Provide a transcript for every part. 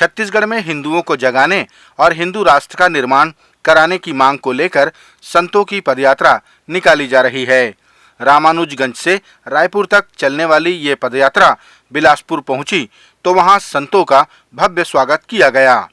छत्तीसगढ़ में हिंदुओं को जगाने और हिंदू राष्ट्र का निर्माण कराने की मांग को लेकर संतों की पदयात्रा निकाली जा रही है। रामानुजगंज से रायपुर तक चलने वाली ये पदयात्रा बिलासपुर पहुंची तो वहां संतों का भव्य स्वागत किया गया।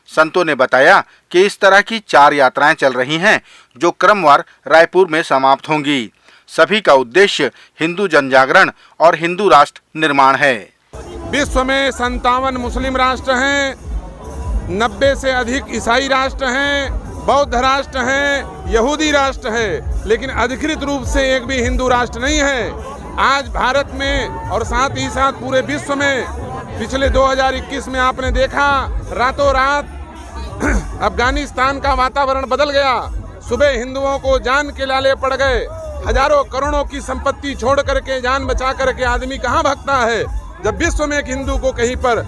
संतों ने बताया कि इस तरह की 4 यात्राएं चल रही हैं जो क्रमवार रायपुर में समाप्त होंगी। सभी का उद्देश्य हिंदू जनजागरण और हिंदू राष्ट्र निर्माण है। विश्व में 57 मुस्लिम राष्ट्र हैं, 90 से अधिक ईसाई राष्ट्र हैं, बौद्ध राष्ट्र हैं, यहूदी राष्ट्र है, लेकिन अधिकृत रूप से एक भी हिंदू राष्ट्र नहीं है। आज भारत में और साथ ही साथ पूरे विश्व में पिछले 2021 में आपने देखा रातों रात अफगानिस्तान का वातावरण बदल गया। सुबह हिंदुओं को जान के लाले पड़ गए। हजारों करोड़ों की संपत्ति छोड़ करके जान बचा करके आदमी कहाँ भागता है। जब विश्व में एक हिंदू को कहीं पर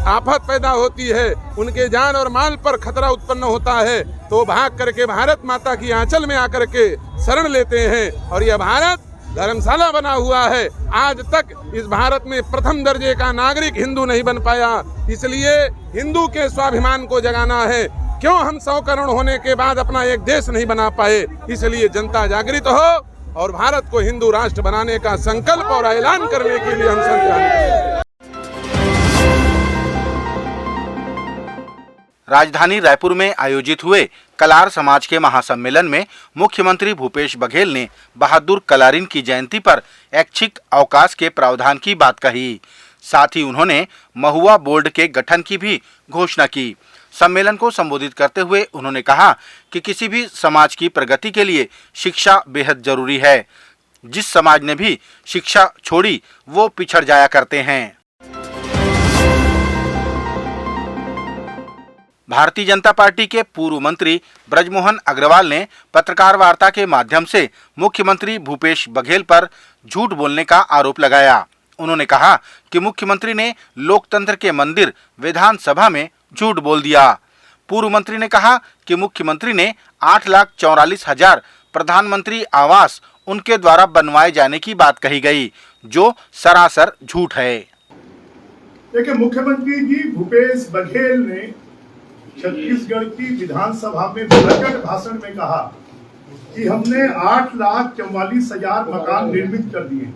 आफत पैदा होती है, उनके जान और माल पर खतरा उत्पन्न होता है, तो भाग करके भारत माता की आंचल में आकर के शरण लेते हैं। और यह भारत धर्मशाला बना हुआ है। आज तक इस भारत में प्रथम दर्जे का नागरिक हिंदू नहीं बन पाया। इसलिए हिंदू के स्वाभिमान को जगाना है। क्यों हम 100 करोड़ होने के बाद अपना एक देश नहीं बना पाए? इसलिए जनता जागृत हो और भारत को हिंदू राष्ट्र बनाने का संकल्प और ऐलान करने के लिए हम संकल्प। राजधानी रायपुर में आयोजित हुए कलार समाज के महासम्मेलन में मुख्यमंत्री भूपेश बघेल ने बहादुर कलारिन की जयंती पर ऐच्छिक अवकाश के प्रावधान की बात कही। साथ ही उन्होंने महुआ बोर्ड के गठन की भी घोषणा की। सम्मेलन को संबोधित करते हुए उन्होंने कहा कि किसी भी समाज की प्रगति के लिए शिक्षा बेहद जरूरी है। जिस समाज ने भी शिक्षा छोड़ी वो पिछड़ जाया करते हैं। भारतीय जनता पार्टी के पूर्व मंत्री ब्रजमोहन अग्रवाल ने पत्रकार वार्ता के माध्यम से मुख्यमंत्री भूपेश बघेल पर झूठ बोलने का आरोप लगाया। उन्होंने कहा कि मुख्यमंत्री ने लोकतंत्र के मंदिर विधानसभा में झूठ बोल दिया। पूर्व मंत्री ने कहा कि मुख्यमंत्री ने 8,44,000 प्रधानमंत्री आवास उनके द्वारा बनवाए जाने की बात कही गई, जो सरासर झूठ है। देखिए, मुख्यमंत्री जी भूपेश बघेल ने छत्तीसगढ़ की विधानसभा में बजट भाषण में कहा कि हमने 8,44,000 मकान निर्मित कर दिए।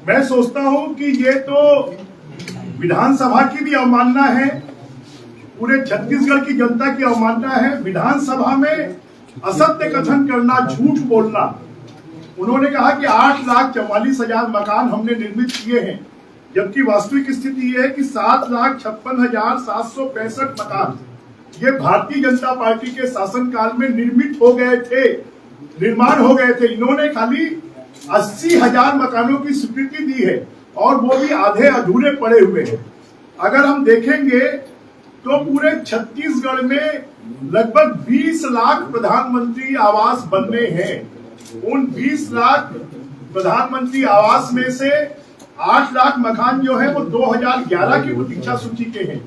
मैं सोचता हूं कि ये तो विधानसभा की भी अवमानना है, पूरे छत्तीसगढ़ की जनता की अवमानना है। विधानसभा में असत्य कथन करना, झूठ बोलना। उन्होंने कहा कि 8,44,000 मकान हमने निर्मित किए हैं, जबकि वास्तविक स्थिति ये है कि 7,56,765 मकान ये भारतीय जनता पार्टी के शासनकाल में निर्मित हो गए थे, निर्माण हो गए थे। इन्होंने खाली 80,000 मकानों की स्वीकृति दी है और वो भी आधे अधूरे पड़े हुए हैं। अगर हम देखेंगे तो पूरे छत्तीसगढ़ में लगभग 20 लाख प्रधानमंत्री आवास बनने हैं। उन 20 लाख प्रधानमंत्री आवास में से 8 लाख मकान जो है वो 2011 की प्रतीक्षा सूची के हैं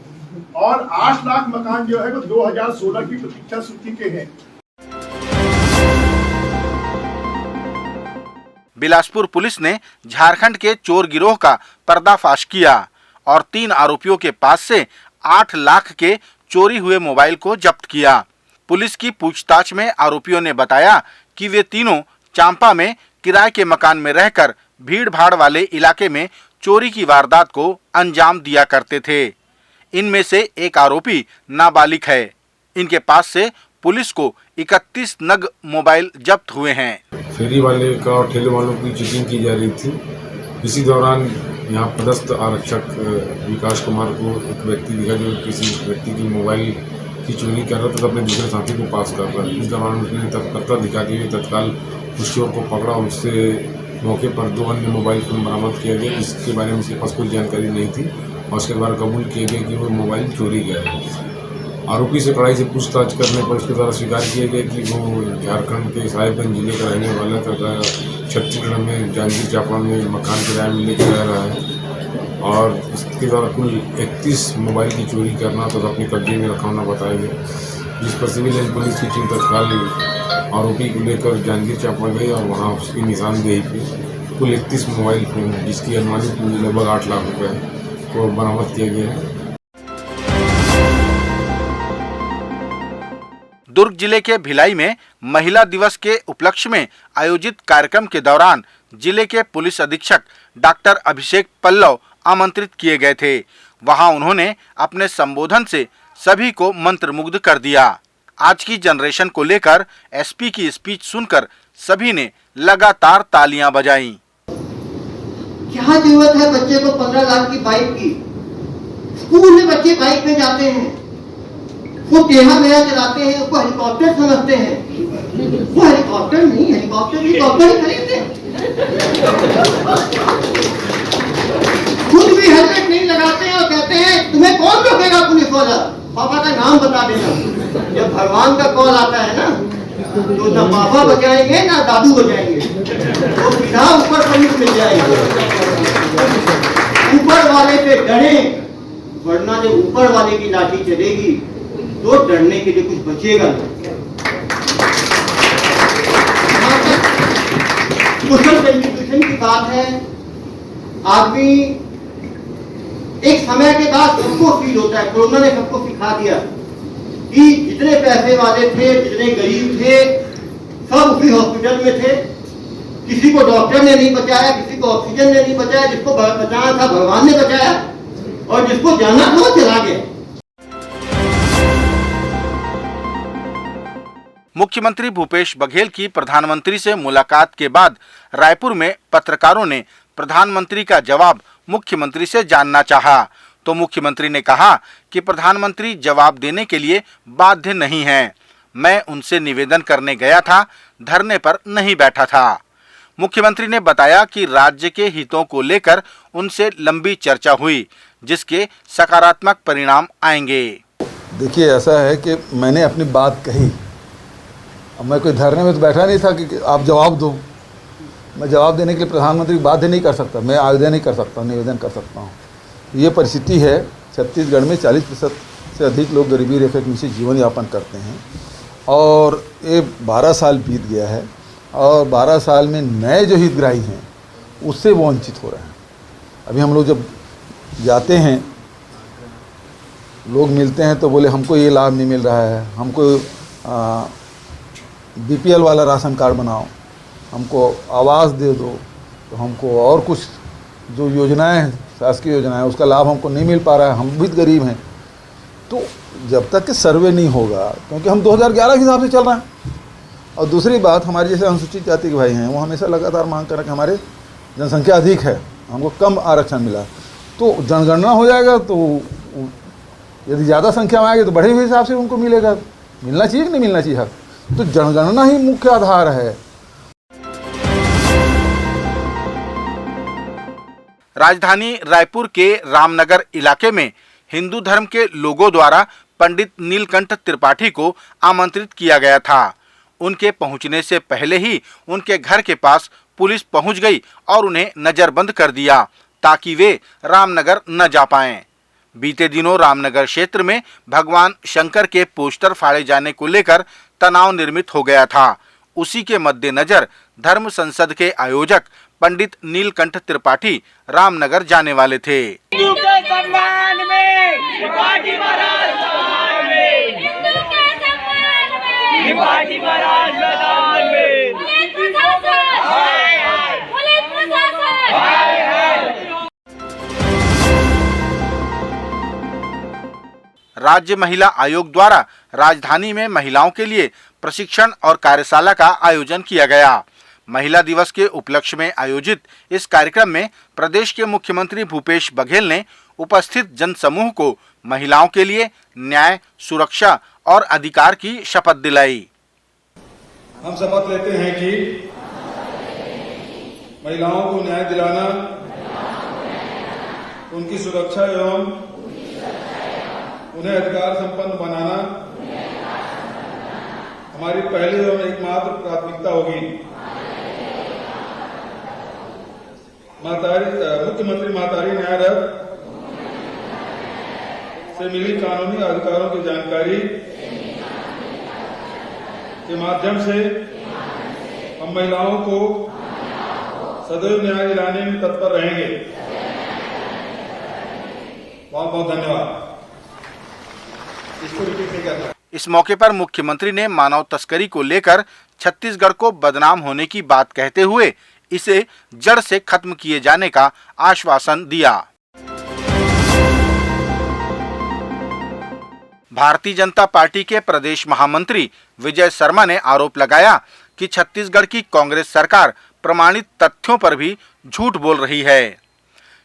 और 8 लाख मकान जो है वो 2016 की प्रतीक्षा सूची के हैं। बिलासपुर पुलिस ने झारखंड के चोर गिरोह का पर्दाफाश किया और 3 आरोपियों के पास से 8 लाख के चोरी हुए मोबाइल को जब्त किया। पुलिस की पूछताछ में आरोपियों ने बताया कि वे तीनों चांपा में किराए के मकान में रहकर भीड़ भाड़ वाले इलाके में चोरी की वारदात को अंजाम दिया करते थे। इनमें से एक आरोपी नाबालिग है। इनके पास से पुलिस को 31 नग मोबाइल जब्त हुए हैं। फेरी वाले का और ठेले वालों की चेकिंग की जा रही थी। इसी दौरान यहाँ पदस्थ आरक्षक विकास कुमार को एक व्यक्ति दिखा जो किसी व्यक्ति की मोबाइल की चोरी कर रहा था, तो अपने दूसरे साथी को पास कर रहा है। इस दौरान उसने तत्परता दिखाते हुए तत्काल उस चोर को पकड़ा। उससे मौके पर 2 अन्य मोबाइल फोन बरामद किया गया, जिसके बारे में उसके पास कोई जानकारी नहीं थी और उसके द्वारा कबूल किया गया कि वो मोबाइल चोरी गया है। आरोपी से कड़ाई से पूछताछ करने पर उसके द्वारा स्वीकार किया गया कि वो झारखंड के साहिबगंज जिले का रहने वाला था, छत्तीसगढ़ में जांजगीर चांपा में मकान किराए में लेकर रह रहा है और इसके द्वारा कुल 31 मोबाइल की चोरी करना तो अपने कब्जे में रखा होना बताया गया। जिस पर सिविल लाइन पुलिस की टीम तत्काल आरोपी को लेकर जांजगीर चांपा गई और वहाँ उसकी निशानदेही पे कुल 31 मोबाइल फोन जिसकी अनुमानित मूल्य लगभग 8 लाख रुपए को बरामद किया गया है। दुर्ग जिले के भिलाई में महिला दिवस के उपलक्ष्य में आयोजित कार्यक्रम के दौरान जिले के पुलिस अधीक्षक डॉक्टर अभिषेक पल्लव आमंत्रित किए गए थे। वहां उन्होंने अपने संबोधन से सभी को मंत्रमुग्ध कर दिया। आज की जनरेशन को लेकर एसपी की स्पीच सुनकर सभी ने लगातार तालियां बजाईं। क्या जरूरत है बच्चे को 15 लाख की बाइक की? स्कूल में बच्चे बाइक में जाते हैं, वो टेढ़ा मेढ़ा चलाते हैं, उसको हेलीकॉप्टर समझते हैं। वो हेलीकॉप्टर नहीं, हेलीकॉप्टर ही खरीदते हैं। खुद भी हेलमेट नहीं लगाते हैं और कहते हैं तुम्हें कौन रोकेगा पुलिस वाला, पापा का नाम बता देना। जब भगवान का कॉल आता है ना तो ना पापा बचाएंगे ना दादू बचाएंगे, तो सीधा ऊपर पुलिस मिल जाएगी। ऊपर वाले पे डरे, वरना जब ऊपर वाले की लाठी चलेगी तो डरने के लिए कुछ बचेगा नहीं। सोशल एजुकेशन की बात है, आदमी एक समय के बाद सबको फील होता है, कोरोना ने सबको सिखा दिया कि जितने पैसे वाले थे, जितने गरीब थे, सब उसी हॉस्पिटल में थे। किसी को डॉक्टर ने नहीं बचाया, किसी को ऑक्सीजन ने नहीं बचाया, जिसको बचाना था भगवान ने बचाया और जिसको जाना था वो चला गया। मुख्यमंत्री भूपेश बघेल की प्रधानमंत्री से मुलाकात के बाद रायपुर में पत्रकारों ने प्रधानमंत्री का जवाब मुख्यमंत्री से जानना चाहा, तो मुख्यमंत्री ने कहा कि प्रधानमंत्री जवाब देने के लिए बाध्य नहीं हैं। मैं उनसे निवेदन करने गया था, धरने पर नहीं बैठा था। मुख्यमंत्री ने बताया कि राज्य के हितों को लेकर उनसे लंबी चर्चा हुई, जिसके सकारात्मक परिणाम आएंगे। देखिए, ऐसा है कि मैंने अपनी बात कही। अब मैं कोई धरने में तो बैठा नहीं था कि आप जवाब दो। मैं जवाब देने के लिए प्रधानमंत्री को बाध्य नहीं कर सकता, मैं आवेदन नहीं कर सकता, निवेदन कर सकता हूँ। ये परिस्थिति है, छत्तीसगढ़ में 40% से अधिक लोग गरीबी रेखा के नीचे जीवन यापन करते हैं और ये 12 साल बीत गया है और 12 साल में नए जो हितग्राही हैं उससे वो वंचित हो रहे हैं। अभी हम लोग जब जाते हैं, लोग मिलते हैं तो बोले हमको ये लाभ नहीं मिल रहा है, हमको बीपीएल वाला राशन कार्ड बनाओ, हमको आवास दे दो, तो हमको और कुछ जो योजनाएं हैं, शासकीय योजनाएं, उसका लाभ हमको नहीं मिल पा रहा है, हम भी गरीब हैं। तो जब तक कि सर्वे नहीं होगा, क्योंकि हम 2011 के हिसाब से चल रहे हैं। और दूसरी बात, हमारे जैसे अनुसूचित जाति के भाई हैं वो हमेशा लगातार मांग कर रहे हैं कि हमारे जनसंख्या अधिक है, हमको कम आरक्षण मिला। तो जनगणना हो जाएगा तो यदि ज़्यादा संख्या में आएगी तो बढ़े हुए हिसाब से उनको मिलेगा। मिलना चाहिए कि नहीं मिलना चाहिए? तो जनगणना ही मुख्य आधार है। राजधानी रायपुर के रामनगर इलाके में हिंदू धर्म के लोगों द्वारा पंडित नीलकंठ त्रिपाठी को आमंत्रित किया गया था। उनके पहुंचने से पहले ही उनके घर के पास पुलिस पहुंच गई और उन्हें नजरबंद कर दिया ताकि वे रामनगर न जा पाएं। बीते दिनों रामनगर क्षेत्र में भगवान शंकर के पोस्टर फाड़े जाने को लेकर तनाव निर्मित हो गया था। उसी के मद्देनजर धर्म संसद के आयोजक पंडित नीलकंठ त्रिपाठी रामनगर जाने वाले थे। हिंदू के सम्मान में त्रिपाठी महाराज सम्मान में, हिंदू के सम्मान में त्रिपाठी महाराज मैदान में, पुलिस प्रशासन हाय हाय, पुलिस प्रशासन हाय हाय। राज्य महिला आयोग द्वारा राजधानी में महिलाओं के लिए प्रशिक्षण और कार्यशाला का आयोजन किया गया। महिला दिवस के उपलक्ष्य में आयोजित इस कार्यक्रम में प्रदेश के मुख्यमंत्री भूपेश बघेल ने उपस्थित जनसमूह को महिलाओं के लिए न्याय, सुरक्षा और अधिकार की शपथ दिलाई। हम शपथ लेते हैं कि महिलाओं को न्याय दिलाना, उनकी सुरक्षा एवं उन्हें अधिकार संपन्न बनाना हमारी पहली एवं एकमात्र प्राथमिकता होगी। मुख्यमंत्री मातारी न्याय रथ से मिली कानूनी अधिकारों की जानकारी के माध्यम से हम महिलाओं को सदैव न्याय दिलाने में तत्पर रहेंगे। बहुत बहुत धन्यवाद। इसको रिपीट नहीं करना। इस मौके पर मुख्यमंत्री ने मानव तस्करी को लेकर छत्तीसगढ़ को बदनाम होने की बात कहते हुए इसे जड़ से खत्म किए जाने का आश्वासन दिया। भारतीय जनता पार्टी के प्रदेश महामंत्री विजय शर्मा ने आरोप लगाया कि छत्तीसगढ़ की कांग्रेस सरकार प्रमाणित तथ्यों पर भी झूठ बोल रही है।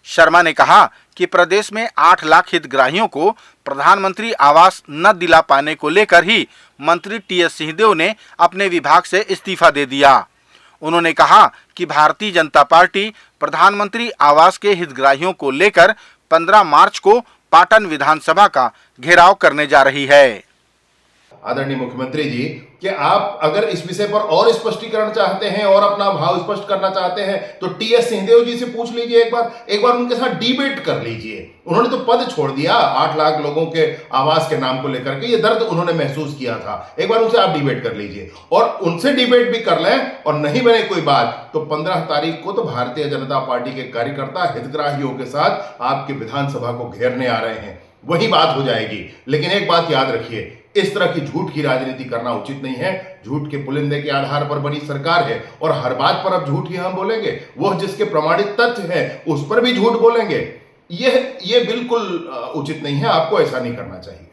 शर्मा ने कहा कि प्रदेश में 8 लाख हितग्राहियों को प्रधानमंत्री आवास न दिला पाने को लेकर ही मंत्री टीएस सिंहदेव ने अपने विभाग से इस्तीफा दे दिया। उन्होंने कहा कि भारतीय जनता पार्टी प्रधानमंत्री आवास के हितग्राहियों को लेकर 15 मार्च को पाटन विधानसभा का घेराव करने जा रही है। आदरणीय मुख्यमंत्री जी, कि आप अगर इस विषय पर और स्पष्टीकरण चाहते हैं और अपना भाव स्पष्ट करना चाहते हैं तो टीएस सिंहदेव जी से पूछ लीजिए, एक बार उनके साथ डिबेट कर लीजिए। उन्होंने तो पद छोड़ दिया 8 लाख लोगों के आवास के नाम को लेकर के, ये दर्द उन्होंने महसूस किया था। एक बार उनसे आप डिबेट कर लीजिए और उनसे डिबेट भी कर लें और नहीं बने कोई बात तो 15 तारीख को तो भारतीय जनता पार्टी के कार्यकर्ता हितग्राहियों के साथ आपके विधानसभा को घेरने आ रहे हैं, वही बात हो जाएगी। लेकिन एक बात याद रखिए, इस तरह की झूठ की राजनीति करना उचित नहीं है। झूठ के पुलिंदे के आधार पर बनी सरकार है और हर बात पर अब झूठ ही हम बोलेंगे, वह जिसके प्रमाणित तथ्य है उस पर भी झूठ बोलेंगे, यह बिल्कुल उचित नहीं है। आपको ऐसा नहीं करना चाहिए।